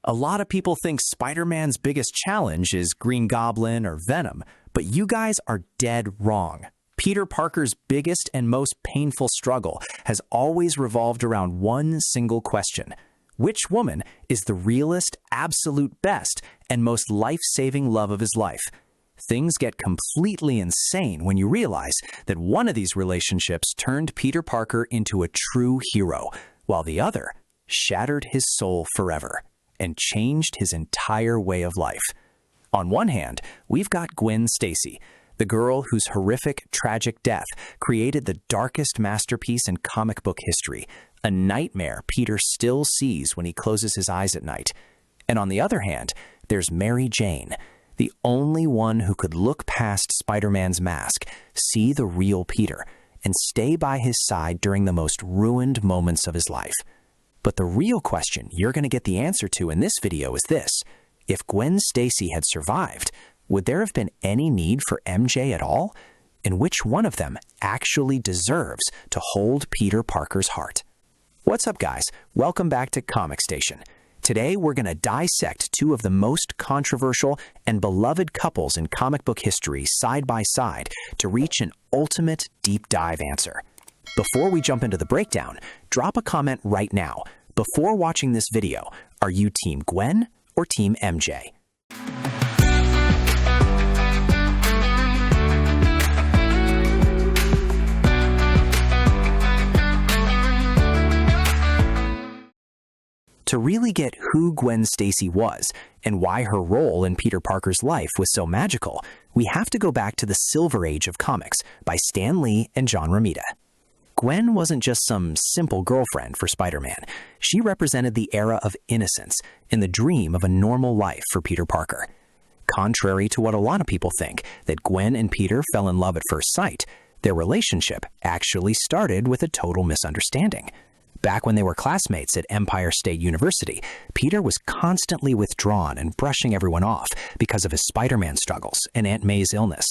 A lot of people think Spider-Man's biggest challenge is Green Goblin or Venom, but you guys are dead wrong. Peter Parker's biggest and most painful struggle has always revolved around one single question. Which woman is the realest, absolute best, and most life-saving love of his life? Things get completely insane when you realize that one of these relationships turned Peter Parker into a true hero, while the other shattered his soul forever and changed his entire way of life. On one hand, we've got Gwen Stacy, the girl whose horrific, tragic death created the darkest masterpiece in comic book history, a nightmare Peter still sees when he closes his eyes at night. And on the other hand, there's Mary Jane, the only one who could look past Spider-Man's mask, see the real Peter, and stay by his side during the most ruined moments of his life. But the real question you're going to get the answer to in this video is this: if Gwen Stacy had survived, would there have been any need for MJ at all? And which one of them actually deserves to hold Peter Parker's heart? What's up, guys? Welcome back to Comic Station. Today, we're going to dissect two of the most controversial and beloved couples in comic book history side by side to reach an ultimate deep dive answer. Before we jump into the breakdown, drop a comment right now. Before watching this video, are you Team Gwen or Team MJ? To really get who Gwen Stacy was and why her role in Peter Parker's life was so magical, we have to go back to the Silver Age of comics by Stan Lee and John Romita. Gwen wasn't just some simple girlfriend for Spider-Man. She represented the era of innocence and the dream of a normal life for Peter Parker. Contrary to what a lot of people think, that Gwen and Peter fell in love at first sight, their relationship actually started with a total misunderstanding. Back when they were classmates at Empire State University, Peter was constantly withdrawn and brushing everyone off because of his Spider-Man struggles and Aunt May's illness.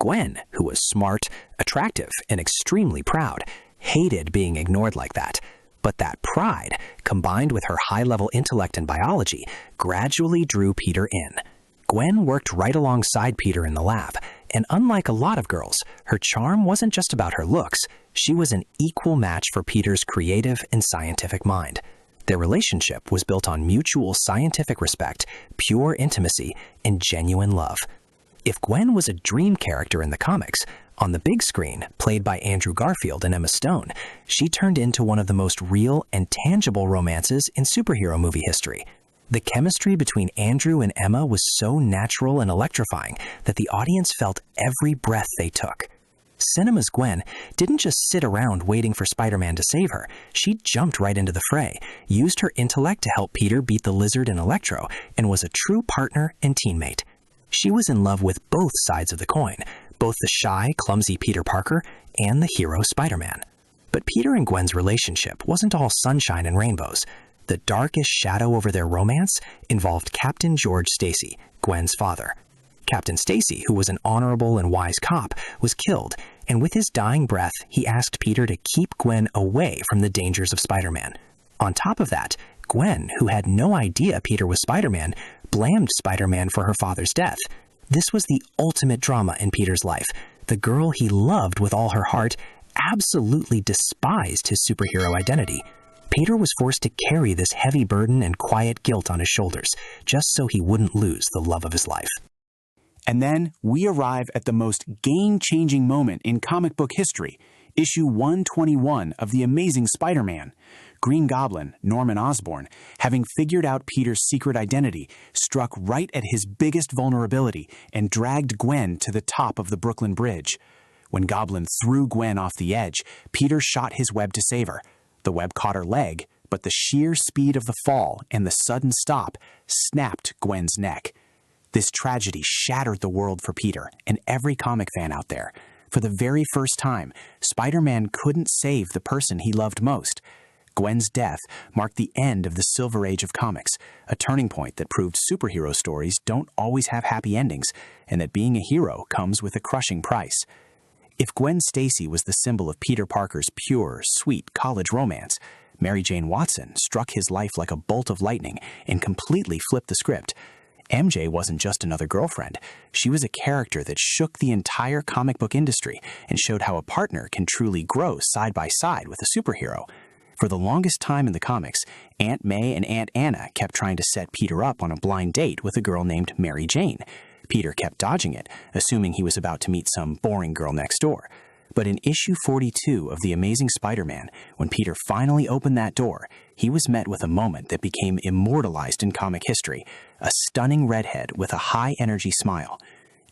Gwen, who was smart, attractive, and extremely proud, hated being ignored like that. But that pride, combined with her high-level intellect and biology, gradually drew Peter in. Gwen worked right alongside Peter in the lab, and unlike a lot of girls, her charm wasn't just about her looks. She was an equal match for Peter's creative and scientific mind. Their relationship was built on mutual scientific respect, pure intimacy, and genuine love. If Gwen was a dream character in the comics, on the big screen, played by Andrew Garfield and Emma Stone, she turned into one of the most real and tangible romances in superhero movie history. The chemistry between Andrew and Emma was so natural and electrifying that the audience felt every breath they took. Cinema's Gwen didn't just sit around waiting for Spider-Man to save her. She jumped right into the fray, used her intellect to help Peter beat the Lizard and Electro, and was a true partner and teammate. She was in love with both sides of the coin, both the shy, clumsy Peter Parker and the hero Spider-Man. But Peter and Gwen's relationship wasn't all sunshine and rainbows. The darkest shadow over their romance involved Captain George Stacy, Gwen's father. Captain Stacy, who was an honorable and wise cop, was killed, and with his dying breath, he asked Peter to keep Gwen away from the dangers of Spider-Man. On top of that, Gwen, who had no idea Peter was Spider-Man, blamed Spider-Man for her father's death. This was the ultimate drama in Peter's life. The girl he loved with all her heart absolutely despised his superhero identity. Peter was forced to carry this heavy burden and quiet guilt on his shoulders, just so he wouldn't lose the love of his life. And then we arrive at the most game-changing moment in comic book history, issue 121 of The Amazing Spider-Man. Green Goblin, Norman Osborn, having figured out Peter's secret identity, struck right at his biggest vulnerability and dragged Gwen to the top of the Brooklyn Bridge. When Goblin threw Gwen off the edge, Peter shot his web to save her. The web caught her leg, but the sheer speed of the fall and the sudden stop snapped Gwen's neck. This tragedy shattered the world for Peter and every comic fan out there. For the very first time, Spider-Man couldn't save the person he loved most. Gwen's death marked the end of the Silver Age of comics, a turning point that proved superhero stories don't always have happy endings, and that being a hero comes with a crushing price. If Gwen Stacy was the symbol of Peter Parker's pure, sweet college romance, Mary Jane Watson, struck his life like a bolt of lightning and completely flipped the script. MJ wasn't just another girlfriend. She was a character that shook the entire comic book industry and showed how a partner can truly grow side by side with a superhero. For the longest time in the comics, Aunt May and Aunt Anna kept trying to set Peter up on a blind date with a girl named Mary Jane. Peter kept dodging it, assuming he was about to meet some boring girl next door. But in issue 42 of The Amazing Spider-Man, when Peter finally opened that door, he was met with a moment that became immortalized in comic history, a stunning redhead with a high-energy smile.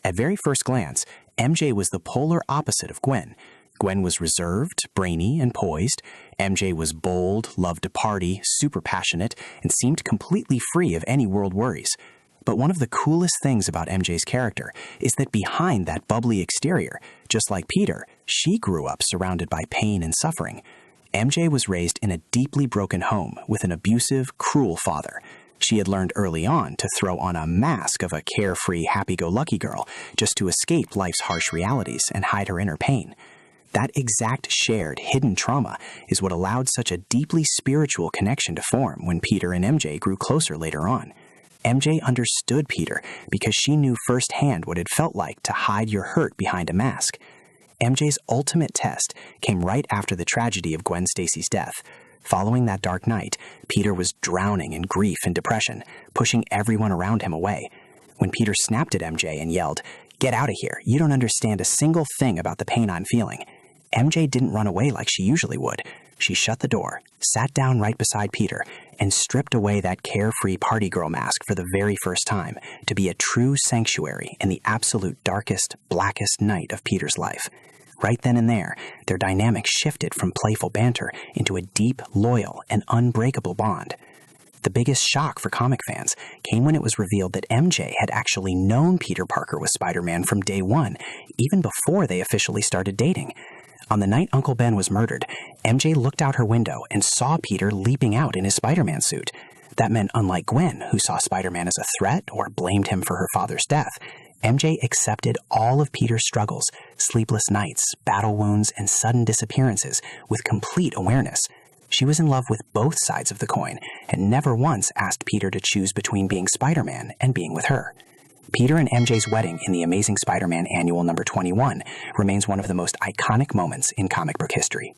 At very first glance, MJ was the polar opposite of Gwen. Gwen was reserved, brainy, and poised. MJ was bold, loved to party, super passionate, and seemed completely free of any world worries. But one of the coolest things about MJ's character is that behind that bubbly exterior, just like Peter, she grew up surrounded by pain and suffering. MJ was raised in a deeply broken home with an abusive, cruel father. She had learned early on to throw on a mask of a carefree, happy-go-lucky girl just to escape life's harsh realities and hide her inner pain. That exact shared, hidden trauma is what allowed such a deeply spiritual connection to form when Peter and MJ grew closer later on. MJ understood Peter because she knew firsthand what it felt like to hide your hurt behind a mask. MJ's ultimate test came right after the tragedy of Gwen Stacy's death. Following that dark night, Peter was drowning in grief and depression, pushing everyone around him away. When Peter snapped at MJ and yelled, "Get out of here, you don't understand a single thing about the pain I'm feeling," MJ didn't run away like she usually would. She shut the door, sat down right beside Peter, and stripped away that carefree party girl mask for the very first time to be a true sanctuary in the absolute darkest, blackest night of Peter's life. Right then and there, their dynamic shifted from playful banter into a deep, loyal, and unbreakable bond. The biggest shock for comic fans came when it was revealed that MJ had actually known Peter Parker was Spider-Man from day one, even before they officially started dating. On the night Uncle Ben was murdered, MJ looked out her window and saw Peter leaping out in his Spider-Man suit. That meant, unlike Gwen, who saw Spider-Man as a threat or blamed him for her father's death, MJ accepted all of Peter's struggles, sleepless nights, battle wounds, and sudden disappearances with complete awareness. She was in love with both sides of the coin and never once asked Peter to choose between being Spider-Man and being with her. Peter and MJ's wedding in The Amazing Spider-Man Annual number 21 remains one of the most iconic moments in comic book history.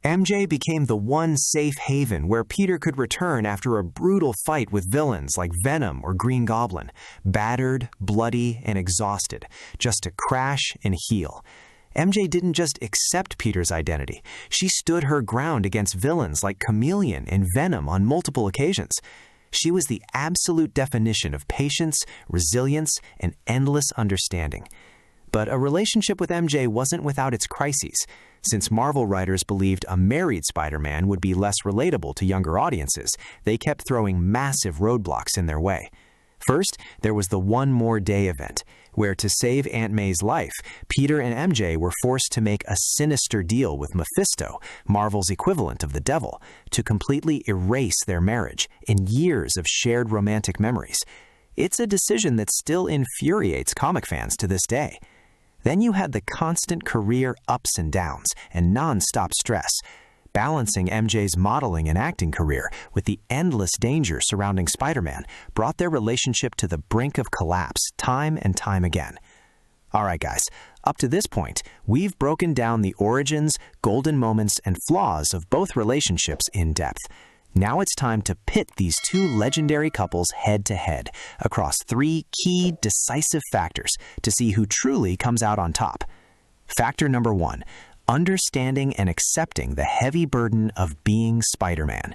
MJ became the one safe haven where Peter could return after a brutal fight with villains like Venom or Green Goblin, battered, bloody, and exhausted, just to crash and heal. MJ didn't just accept Peter's identity. She stood her ground against villains like Chameleon and Venom on multiple occasions. She was the absolute definition of patience, resilience, and endless understanding. But a relationship with MJ wasn't without its crises. Since Marvel writers believed a married Spider-Man would be less relatable to younger audiences, they kept throwing massive roadblocks in their way. First, there was the One More Day event, where to save Aunt May's life, Peter and MJ were forced to make a sinister deal with Mephisto, Marvel's equivalent of the devil, to completely erase their marriage and years of shared romantic memories. It's a decision that still infuriates comic fans to this day. Then you had the constant career ups and downs and non-stop stress, balancing MJ's modeling and acting career with the endless danger surrounding Spider-Man brought their relationship to the brink of collapse time and time again. All right, guys, up to this point, we've broken down the origins, golden moments, and flaws of both relationships in depth. Now it's time to pit these two legendary couples head-to-head across three key decisive factors to see who truly comes out on top. Factor number 1, understanding and accepting the heavy burden of being Spider-Man.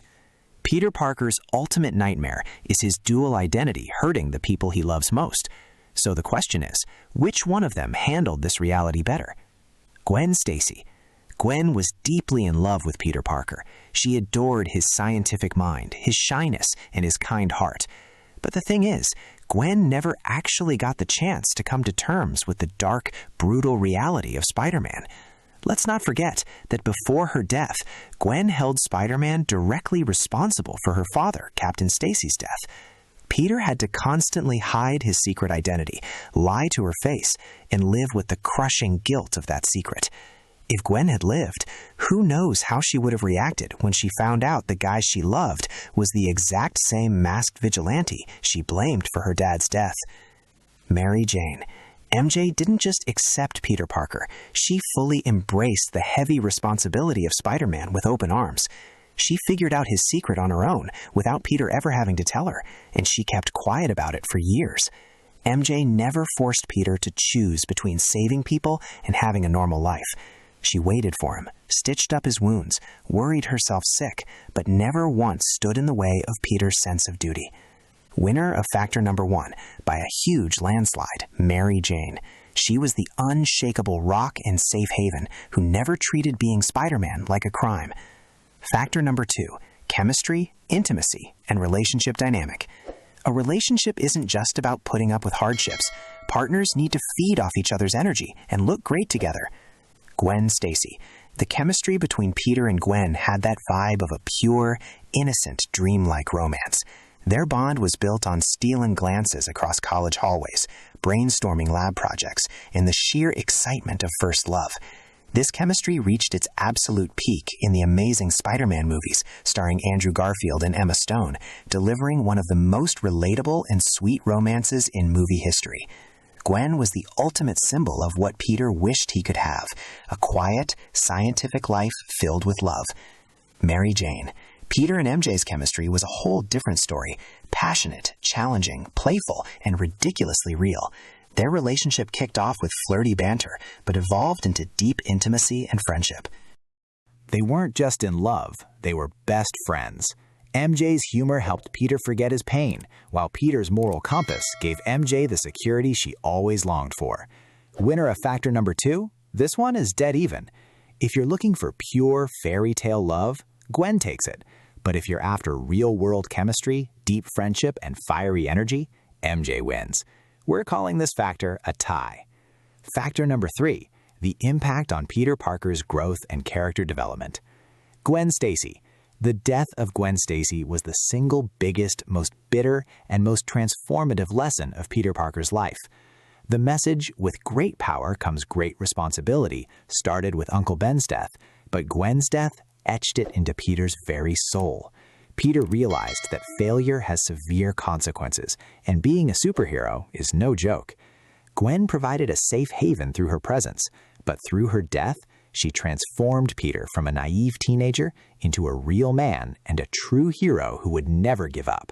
Peter Parker's ultimate nightmare is his dual identity hurting the people he loves most. So the question is, which one of them handled this reality better? Gwen Stacy. Gwen was deeply in love with Peter Parker. She adored his scientific mind, his shyness, and his kind heart. But the thing is, Gwen never actually got the chance to come to terms with the dark, brutal reality of Spider-Man. Let's not forget that before her death, Gwen held Spider-Man directly responsible for her father, Captain Stacy's death. Peter had to constantly hide his secret identity, lie to her face, and live with the crushing guilt of that secret. If Gwen had lived, who knows how she would have reacted when she found out the guy she loved was the exact same masked vigilante she blamed for her dad's death. Mary Jane. MJ didn't just accept Peter Parker. She fully embraced the heavy responsibility of Spider-Man with open arms. She figured out his secret on her own without Peter ever having to tell her, and she kept quiet about it for years. MJ never forced Peter to choose between saving people and having a normal life. She waited for him, stitched up his wounds, worried herself sick, but never once stood in the way of Peter's sense of duty. Winner of factor number 1, by a huge landslide, Mary Jane. She was the unshakable rock and safe haven who never treated being Spider-Man like a crime. Factor number 2, chemistry, intimacy, and relationship dynamic. A relationship isn't just about putting up with hardships. Partners need to feed off each other's energy and look great together. Gwen Stacy. The chemistry between Peter and Gwen had that vibe of a pure, innocent, dreamlike romance. Their bond was built on stealing glances across college hallways, brainstorming lab projects, and the sheer excitement of first love. This chemistry reached its absolute peak in the Amazing Spider-Man movies, starring Andrew Garfield and Emma Stone, delivering one of the most relatable and sweet romances in movie history. Gwen was the ultimate symbol of what Peter wished he could have, a quiet, scientific life filled with love. Mary Jane. Peter and MJ's chemistry was a whole different story, passionate, challenging, playful, and ridiculously real. Their relationship kicked off with flirty banter, but evolved into deep intimacy and friendship. They weren't just in love, they were best friends. MJ's humor helped Peter forget his pain, while Peter's moral compass gave MJ the security she always longed for. Winner of factor number 2? This one is dead even. If you're looking for pure fairy tale love, Gwen takes it. But if you're after real-world chemistry, deep friendship, and fiery energy, MJ wins. We're calling this factor a tie. Factor number 3, the impact on Peter Parker's growth and character development. Gwen Stacy. The death of Gwen Stacy was the single biggest, most bitter, and most transformative lesson of Peter Parker's life. The message, with great power comes great responsibility, started with Uncle Ben's death, but Gwen's death etched it into Peter's very soul. Peter realized that failure has severe consequences, and being a superhero is no joke. Gwen provided a safe haven through her presence, but through her death, she transformed Peter from a naive teenager into a real man and a true hero who would never give up.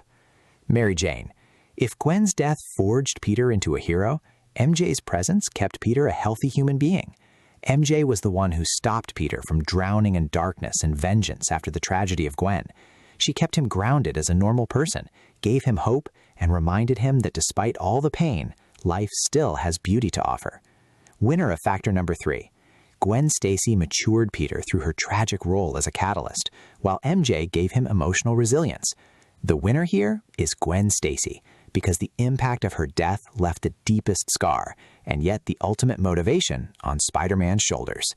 Mary Jane. If Gwen's death forged Peter into a hero, MJ's presence kept Peter a healthy human being. MJ was the one who stopped Peter from drowning in darkness and vengeance after the tragedy of Gwen. She kept him grounded as a normal person, gave him hope, and reminded him that despite all the pain, life still has beauty to offer. Winner of factor number 3. Gwen Stacy matured Peter through her tragic role as a catalyst, while MJ gave him emotional resilience. The winner here is Gwen Stacy, because the impact of her death left the deepest scar, and yet the ultimate motivation on Spider-Man's shoulders.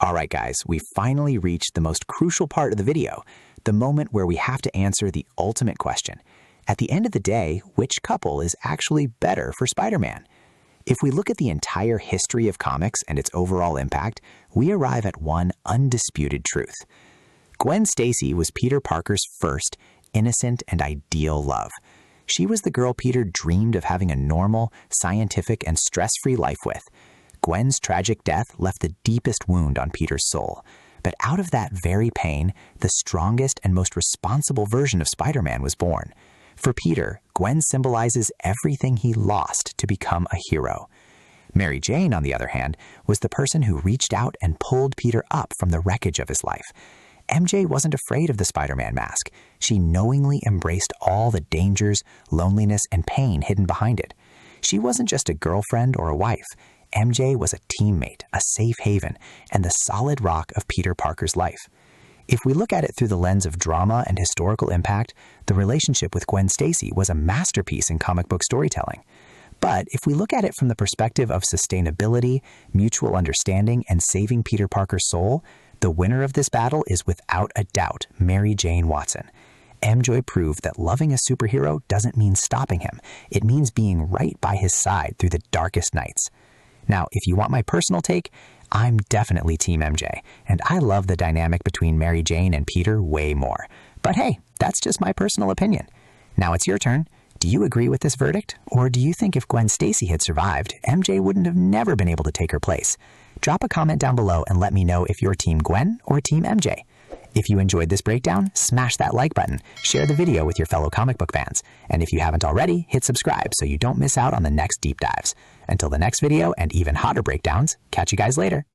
All right, guys, we finally reached the most crucial part of the video, the moment where we have to answer the ultimate question. At the end of the day, which couple is actually better for Spider-Man? If we look at the entire history of comics and its overall impact, we arrive at one undisputed truth. Gwen Stacy was Peter Parker's first, innocent, and ideal love. She was the girl Peter dreamed of having a normal, scientific, and stress-free life with. Gwen's tragic death left the deepest wound on Peter's soul. But out of that very pain, the strongest and most responsible version of Spider-Man was born. For Peter, Gwen symbolizes everything he lost to become a hero. Mary Jane, on the other hand, was the person who reached out and pulled Peter up from the wreckage of his life. MJ wasn't afraid of the Spider-Man mask. She knowingly embraced all the dangers, loneliness, and pain hidden behind it. She wasn't just a girlfriend or a wife. MJ was a teammate, a safe haven, and the solid rock of Peter Parker's life. If we look at it through the lens of drama and historical impact, the relationship with Gwen Stacy was a masterpiece in comic book storytelling. But if we look at it from the perspective of sustainability, mutual understanding, and saving Peter Parker's soul, the winner of this battle is without a doubt Mary Jane Watson. MJ proved that loving a superhero doesn't mean stopping him. It means being right by his side through the darkest nights. Now, if you want my personal take, I'm definitely Team MJ, and I love the dynamic between Mary Jane and Peter way more. But hey, that's just my personal opinion. Now it's your turn. Do you agree with this verdict? Or do you think if Gwen Stacy had survived, MJ wouldn't have never been able to take her place? Drop a comment down below and let me know if you're Team Gwen or Team MJ. If you enjoyed this breakdown, smash that like button, share the video with your fellow comic book fans, and if you haven't already, hit subscribe so you don't miss out on the next deep dives. Until the next video and even hotter breakdowns, catch you guys later.